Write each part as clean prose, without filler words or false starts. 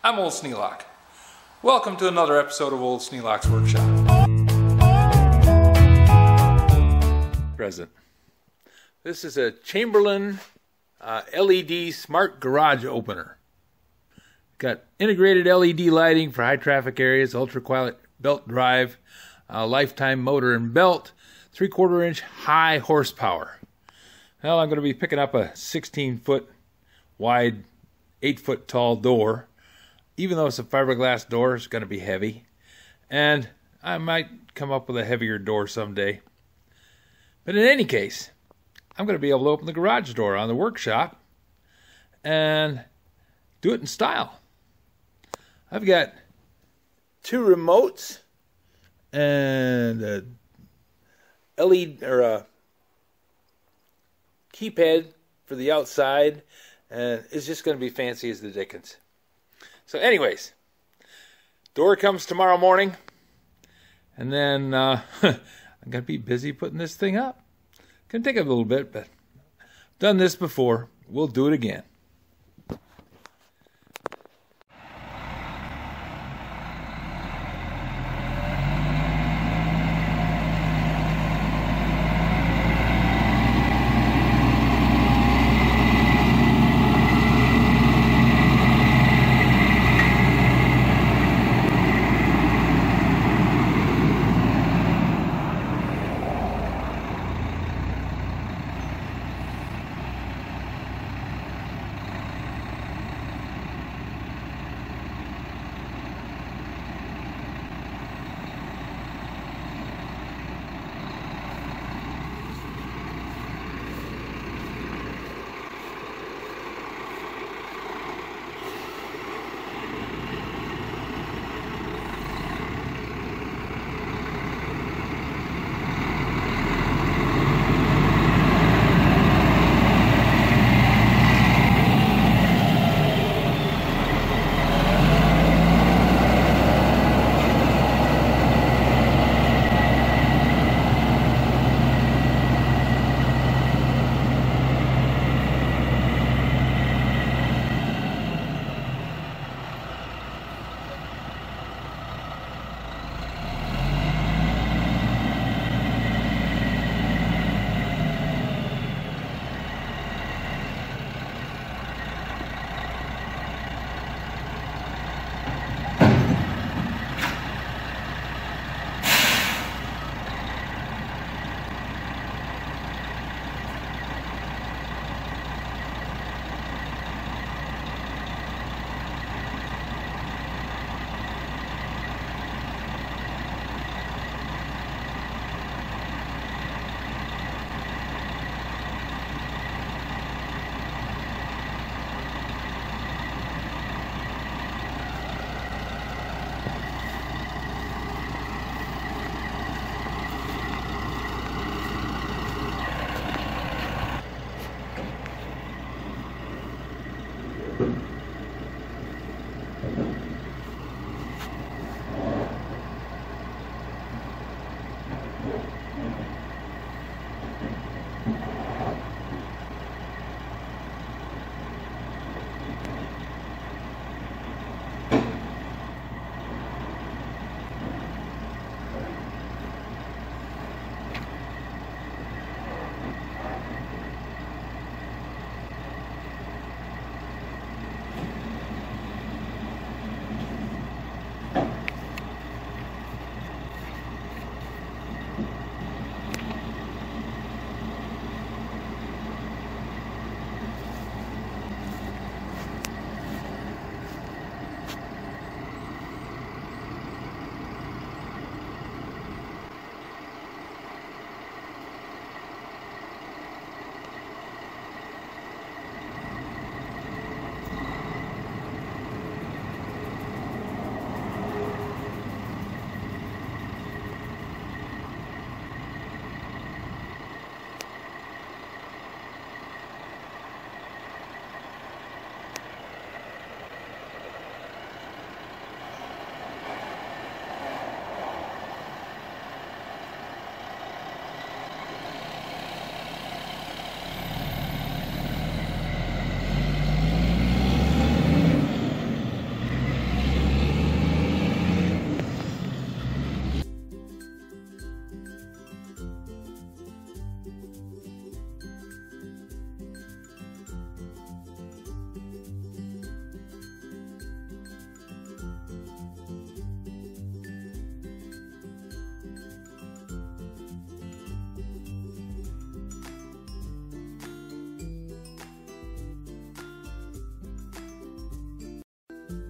I'm Old Sneelock. Welcome to another episode of Old Sneelock's Workshop. Present. This is a Chamberlain LED smart garage opener. Got integrated LED lighting for high traffic areas, ultra-quiet belt drive, lifetime motor and belt, 3/4 inch high horsepower. Well, I'm going to be picking up a 16-foot wide, 8-foot tall door. Even though it's a fiberglass door, it's going to be heavy. And I might come up with a heavier door someday. But in any case, I'm going to be able to open the garage door on the workshop and do it in style. I've got 2 remotes and a LED or a keypad for the outside, and it's just going to be fancy as the dickens. So anyways, door comes tomorrow morning, and then I'm going to be busy putting this thing up. Going to take a little bit, but I've done this before. We'll do it again.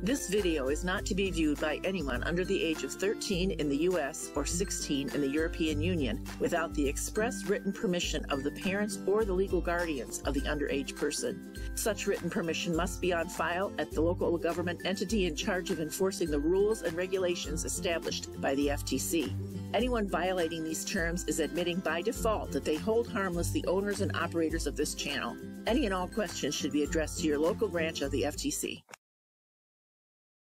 This video is not to be viewed by anyone under the age of 13 in the U.S. or 16 in the European Union without the express written permission of the parents or the legal guardians of the underage person. Such written permission must be on file at the local government entity in charge of enforcing the rules and regulations established by the FTC. Anyone violating these terms is admitting by default that they hold harmless the owners and operators of this channel. Any and all questions should be addressed to your local branch of the FTC.